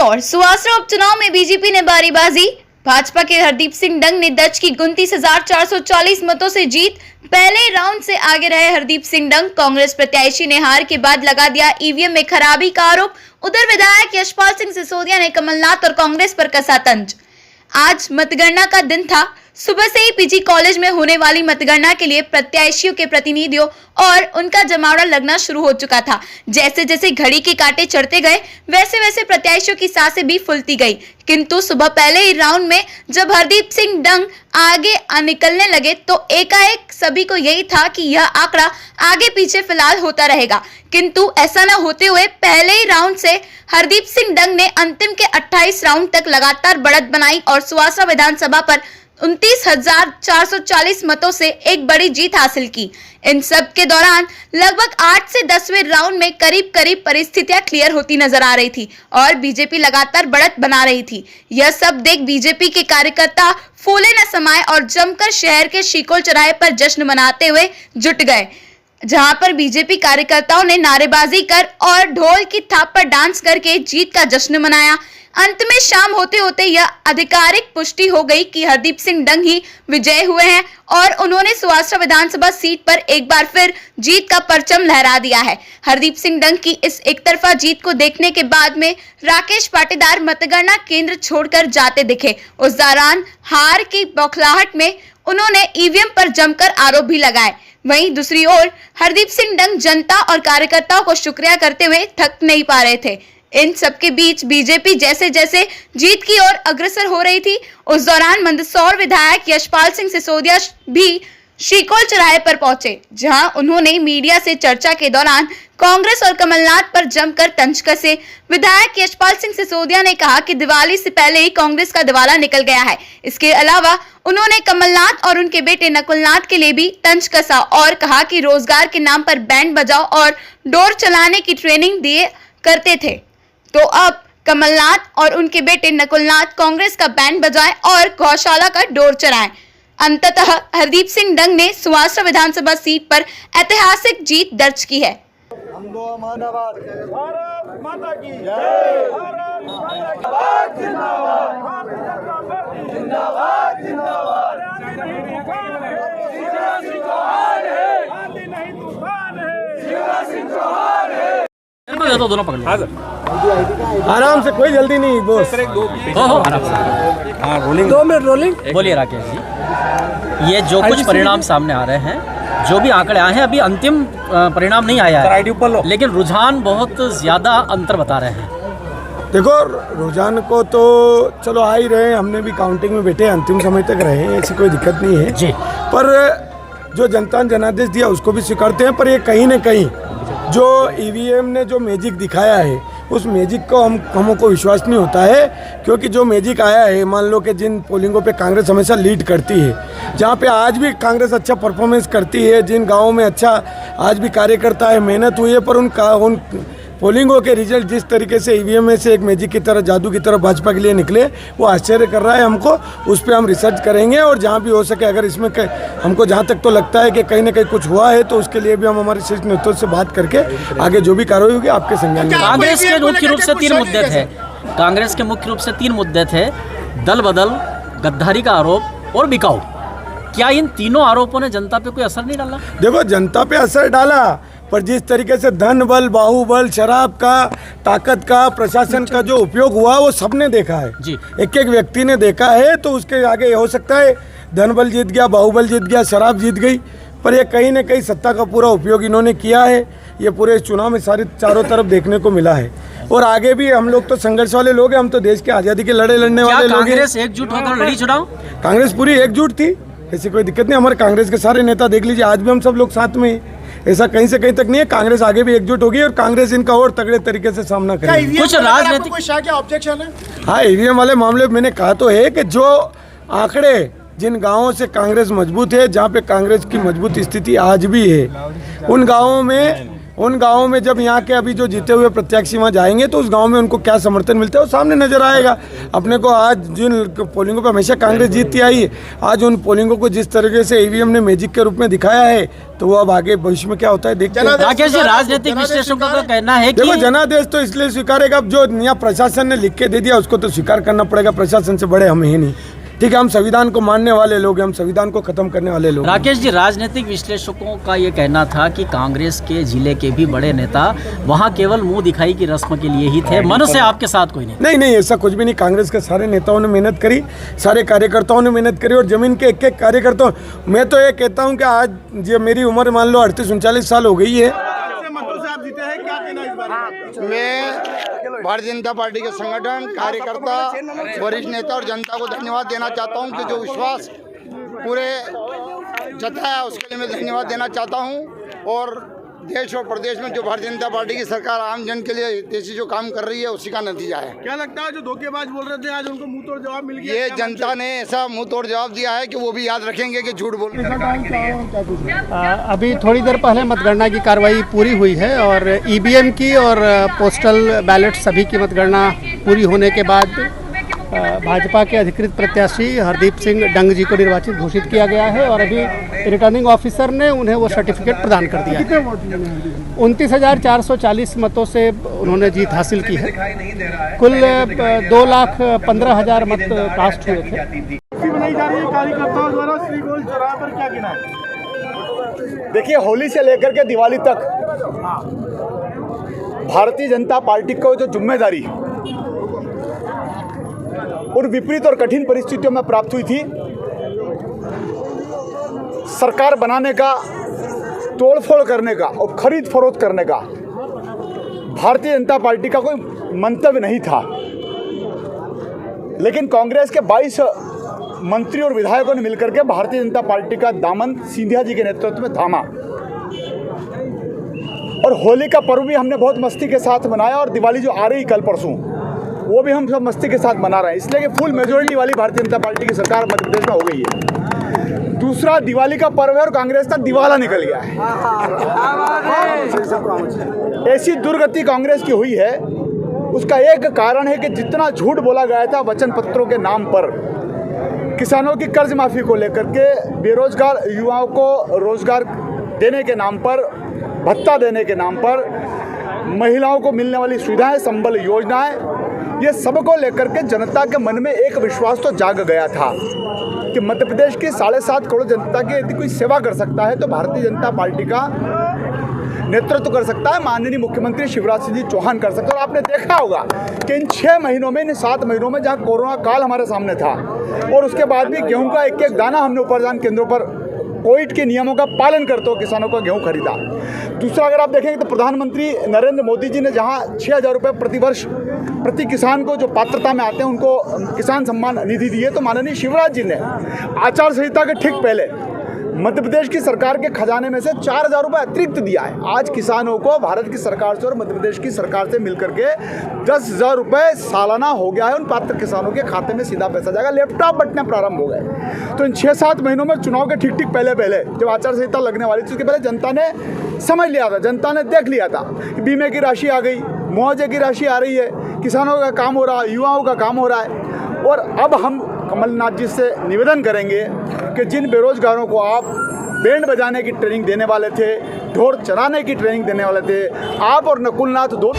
और सुवासरा उपचुनाव में बीजेपी ने बारीबाजी। भाजपा के हरदीप सिंह डंग ने दर्ज की 29,440 मतों से जीत। पहले राउंड से आगे रहे हरदीप सिंह डंग। कांग्रेस प्रत्याशी ने हार के बाद लगा दिया ईवीएम में खराबी का आरोप। उधर विधायक यशपाल सिंह सिसोदिया ने कमलनाथ और कांग्रेस पर कसा तंज। आज मतगणना का दिन था। सुबह से ही पीजी कॉलेज में होने वाली मतगणना के लिए प्रत्याशियों के प्रतिनिधियों और उनका जमावड़ा लगना शुरू हो चुका था। जैसे जैसे घड़ी के कांटे चढ़ते गए वैसे वैसे प्रत्याशियों की सांसें भी फूलती गई। किंतु सुबह पहले ही राउंड में जब हरदीप सिंह डंग आगे निकलने लगे तो एकाएक सभी को यही था कि यह आंकड़ा आगे पीछे फिलहाल होता रहेगा। किंतु ऐसा न होते हुए पहले ही राउंड से हरदीप सिंह डंग ने अंतिम के 28 राउंड तक लगातार बढ़त बनाई और सुवासरा विधानसभा पर 29,440 मतों से एक बड़ी जीत हासिल की। इन सब के दौरान लगभग 8 से 10वें राउंड में करीब करीब परिस्थितियां क्लियर होती नजर आ रही थी और बीजेपी लगातार बढ़त बना रही थी। यह सब देख बीजेपी के कार्यकर्ता फूले न समाये और जमकर शहर के शिकोल चौराहे पर जश्न मनाते हुए जुट गए, जहां पर बीजेपी कार्यकर्ताओं ने नारेबाजी कर और ढोल की थाप पर डांस करके जीत का जश्न मनाया। अंत में शाम होते होते यह आधिकारिक पुष्टि हो गई कि हरदीप सिंह डंग ही विजय हुए हैं और उन्होंने सुवासरा विधानसभा सीट पर एक बार फिर जीत का परचम लहरा दिया है। हरदीप सिंह डंग की इस एकतरफा जीत को देखने के बाद में राकेश पाटीदार मतगणना केंद्र छोड़कर जाते दिखे। उस दौरान हार की बौखलाहट में उन्होंने ईवीएम पर जमकर आरोप भी लगाए। वहीं दूसरी ओर हरदीप सिंह डंग जनता और कार्यकर्ताओं को शुक्रिया करते हुए थक नहीं पा रहे थे। इन सबके बीच बीजेपी जैसे जैसे जीत की ओर अग्रसर हो रही थी, उस दौरान मंदसौर विधायक यशपाल सिंह सिसोदिया भी शिकोल चौराहे पर पहुंचे, जहां उन्होंने मीडिया से चर्चा के दौरान कांग्रेस और कमलनाथ पर जमकर तंज कसे। विधायक यशपाल सिंह सिसोदिया ने कहा कि दिवाली से पहले ही कांग्रेस का दिवाला निकल गया है। इसके अलावा उन्होंने कमलनाथ और उनके बेटे नकुलनाथ के लिए भी तंज कसा और कहा कि रोजगार के नाम पर बैंड बजाओ और डोर चलाने की ट्रेनिंग दिए करते थे, तो अब कमलनाथ और उनके बेटे नकुलनाथ कांग्रेस का बैंड बजाएं और गौशाला का डोर चलाएं। अंततः हरदीप सिंह डंग ने सुवासरा विधानसभा सीट पर ऐतिहासिक जीत दर्ज की है। भारत माता की जय। जिंदाबाद जिंदाबाद जिंदाबाद जिंदाबाद। शिवराज सिंह चौहान है, आंधी नहीं तूफान है। शिवराज सिंह चौहान है। दोनों पकड़ लो। आराम से, कोई जल्दी नहीं बॉस। हाँ, रोलिंग 2 मिनट रोलिंग। बोलिए राकेश जी, ये जो कुछ परिणाम सामने आ रहे हैं, जो भी आंकड़े आए हैं, अभी अंतिम परिणाम नहीं आया है, लेकिन रुझान बहुत ज्यादा अंतर बता रहे हैं। देखो, रुझान को तो चलो आ ही रहे, हमने भी काउंटिंग में बैठे अंतिम समय तक रहे, ऐसी कोई दिक्कत नहीं है जी। पर जो जनता ने जनादेश दिया उसको भी स्वीकारते हैं, पर ये कहीं न कहीं जो ईवीएम ने जो मैजिक दिखाया है उस मैजिक को हमको विश्वास नहीं होता है, क्योंकि जो मैजिक आया है, मान लो कि जिन पोलिंगों पे कांग्रेस हमेशा लीड करती है, जहाँ पे आज भी कांग्रेस अच्छा परफॉर्मेंस करती है, जिन गाँवों में अच्छा आज भी कार्यकर्ता है, मेहनत हुई है, पर उन पोलिंगों के रिजल्ट जिस तरीके से ईवीएम में से एक मैजिक की तरह, जादू की तरह भाजपा के लिए निकले, वो आश्चर्य कर रहा है हमको। उस पर हम रिसर्च करेंगे और जहाँ भी हो सके, अगर इसमें हमको जहाँ तक तो लगता है कि कहीं ना कहीं कुछ हुआ है, तो उसके लिए भी हम हमारे शीर्ष नेतृत्व से बात करके आगे जो भी कार्रवाई होगी आपके संज्ञान में। कांग्रेस के मुख्य रूप से 3 मुद्दे थे। कांग्रेस के मुख्य रूप से 3 मुद्दे थे: दल बदल, गद्दारी का आरोप और बिकाऊ। क्या इन तीनों आरोपों ने जनता पे कोई असर नहीं डाला? देखो, जनता पे असर डाला, पर जिस तरीके से धन बल, बाहुबल, शराब का, ताकत का, प्रशासन का जो उपयोग हुआ वो सबने देखा है जी। एक एक व्यक्ति ने देखा है, तो उसके आगे हो सकता है धन बल जीत गया, बाहुबल जीत गया, शराब जीत गई, पर ये कहीं ना कहीं सत्ता का पूरा उपयोग इन्होंने किया है। ये पूरे चुनाव में सारे चारों तरफ देखने को मिला है। और आगे भी हम लोग तो संघर्ष वाले लोग हैं, हम तो देश की आज़ादी के लड़ने वाले लोग हैं। कांग्रेस एकजुट होकर लड़ी चुनाव? कांग्रेस पूरी एकजुट थी, ऐसी कोई दिक्कत नहीं। हमारे कांग्रेस के सारे नेता देख लीजिए, आज भी हम सब लोग साथ में हैं, ऐसा कहीं से कहीं तक नहीं है। कांग्रेस आगे भी एकजुट होगी और कांग्रेस इनका और तगड़े तरीके से सामना करेगी। कुछ राजनीतिक ऑब्जेक्शन है? हाँ, ईवीएम वाले मामले में मैंने कहा तो है कि जो आंकड़े जिन गांवों से कांग्रेस मजबूत है, जहाँ पे कांग्रेस की मजबूत स्थिति आज भी है, उन गांवों में उन गाँवों में जब यहाँ के अभी जो जीते हुए प्रत्याशी वहाँ जाएंगे तो उस गाँव में उनको क्या समर्थन मिलता है वो सामने नजर आएगा। अपने को आज जिन पोलिंगों पर हमेशा कांग्रेस जीतती आई है, आज उन पोलिंगों को जिस तरीके से ईवीएम ने मैजिक के रूप में दिखाया है तो वो अब आगे भविष्य में क्या होता है देखते हैं। राकेश जी, राजनीतिक विश्लेषकों का कहना है कि देखो जनादेश तो इसलिए स्वीकारेगा, अब जो यहाँ प्रशासन ने लिख के दे दिया उसको तो स्वीकार करना पड़ेगा। प्रशासन से बड़े हम ही नहीं, ठीक है, हम संविधान को मानने वाले लोग हैं, हम संविधान को खत्म करने वाले लोग। राकेश जी, राजनीतिक विश्लेषकों का ये कहना था कि कांग्रेस के जिले के भी बड़े नेता वहां केवल मुंह दिखाई की रस्म के लिए ही थे, मन से आपके साथ कोई नहीं। नहीं, ऐसा कुछ भी नहीं। कांग्रेस के सारे नेताओं ने मेहनत करी, सारे कार्यकर्ताओं ने मेहनत करी और जमीन के एक एक कार्यकर्ता। मैं तो ये कहता हूँ कि आज जो मेरी उम्र मान लो 38-39 साल हो गई है। मतों से आप जीते हैं, क्या कहना इस बारे में? मैं भारतीय जनता पार्टी के संगठन, कार्यकर्ता, वरिष्ठ नेता और जनता को धन्यवाद देना चाहता हूं कि जो विश्वास पूरे जताया उसके लिए मैं धन्यवाद देना चाहता हूं। और देश और प्रदेश में जो भारतीय जनता पार्टी की सरकार आम जन के लिए हितैषी जो काम कर रही है उसी का नतीजा है। क्या लगता है जो धोखेबाज बोल रहे थे आज उनको मुंह तोड़ जवाब मिल गया? ये जनता ने ऐसा मुंह तोड़ जवाब दिया है कि वो भी याद रखेंगे कि झूठ बोल अभी थोड़ी देर पहले मतगणना की कार्रवाई पूरी हुई है और ईवीएम की और पोस्टल बैलेट सभी की मतगणना पूरी होने के बाद भाजपा के अधिकृत प्रत्याशी हरदीप सिंह डंग जी को निर्वाचित घोषित किया गया है और अभी रिटर्निंग ऑफिसर ने उन्हें वो सर्टिफिकेट प्रदान कर दिया है। 29,440 मतों से उन्होंने जीत हासिल की है। कुल 2,15,000 मत कास्ट हुए थे। बनाई जा रही है कार्यकर्ताओं द्वारा श्री गोल चौराहे पर, क्या कहना है? देखिए, होली से लेकर के दिवाली तक भारतीय जनता पार्टी को जो जिम्मेदारी और विपरीत और कठिन परिस्थितियों में प्राप्त हुई थी, सरकार बनाने का, तोड़फोड़ करने का और खरीद फरोख्त करने का भारतीय जनता पार्टी का कोई मंतव्य नहीं था। लेकिन कांग्रेस के 22 मंत्री और विधायकों ने मिलकर के भारतीय जनता पार्टी का दामन सिंधिया जी के नेतृत्व में थामा और होली का पर्व भी हमने बहुत मस्ती के साथ मनाया और दिवाली जो आ रही कल परसों वो भी हम सब मस्ती के साथ मना रहे हैं, इसलिए कि फुल मेजोरिटी वाली भारतीय जनता पार्टी की सरकार मध्य प्रदेश में हो गई है। दूसरा, दिवाली का पर्व है और कांग्रेस का दिवाला निकल गया है। ऐसी दुर्गति कांग्रेस की हुई है, उसका एक कारण है कि जितना झूठ बोला गया था वचन पत्रों के नाम पर, किसानों की कर्ज माफी को लेकर के, बेरोजगार युवाओं को रोजगार देने के नाम पर, भत्ता देने के नाम पर, महिलाओं को मिलने वाली सुविधाएं, संबल योजनाएं, ये सबको लेकर के जनता के मन में एक विश्वास तो जाग गया था कि मध्य प्रदेश की 7.5 करोड़ जनता की यदि कोई सेवा कर सकता है तो भारतीय जनता पार्टी का नेतृत्व कर सकता है, माननीय मुख्यमंत्री शिवराज सिंह जी चौहान कर सकते हैं। और आपने देखा होगा कि इन 6 महीनों में, इन 7 महीनों में, जहाँ कोरोना काल हमारे सामने था और उसके बाद भी गेहूं का एक एक दाना हमने उपार्जन केंद्रों पर कोविड के नियमों का पालन करते हुए किसानों का गेहूं खरीदा। दूसरा, अगर आप देखेंगे तो प्रधानमंत्री नरेंद्र मोदी जी ने जहां 6,000 रुपये प्रतिवर्ष प्रति किसान को जो पात्रता में आते हैं उनको किसान सम्मान निधि दी है, तो माननीय शिवराज जी ने आचार संहिता के ठीक पहले मध्य प्रदेश की सरकार के खजाने में से 4,000 रुपये अतिरिक्त दिया है। आज किसानों को भारत की सरकार से और मध्य प्रदेश की सरकार से मिलकर के 10,000 रुपये सालाना हो गया है। उन पात्र किसानों के खाते में सीधा पैसा जाएगा। लैपटॉप बंटने प्रारंभ हो गए। तो इन 6-7 महीनों में चुनाव के ठीक पहले जब आचार संहिता लगने वाली थी उसके पहले जनता ने समझ लिया था, जनता ने देख लिया था कि बीमे की राशि आ गई, मुआवजे की राशि आ रही है, किसानों का काम हो रहा है, युवाओं का काम हो रहा है। और अब हम कमलनाथ जी से निवेदन करेंगे कि जिन बेरोजगारों को आप बैंड बजाने की ट्रेनिंग देने वाले थे, ढोल चलाने की ट्रेनिंग देने वाले थे, आप और नकुलनाथ दो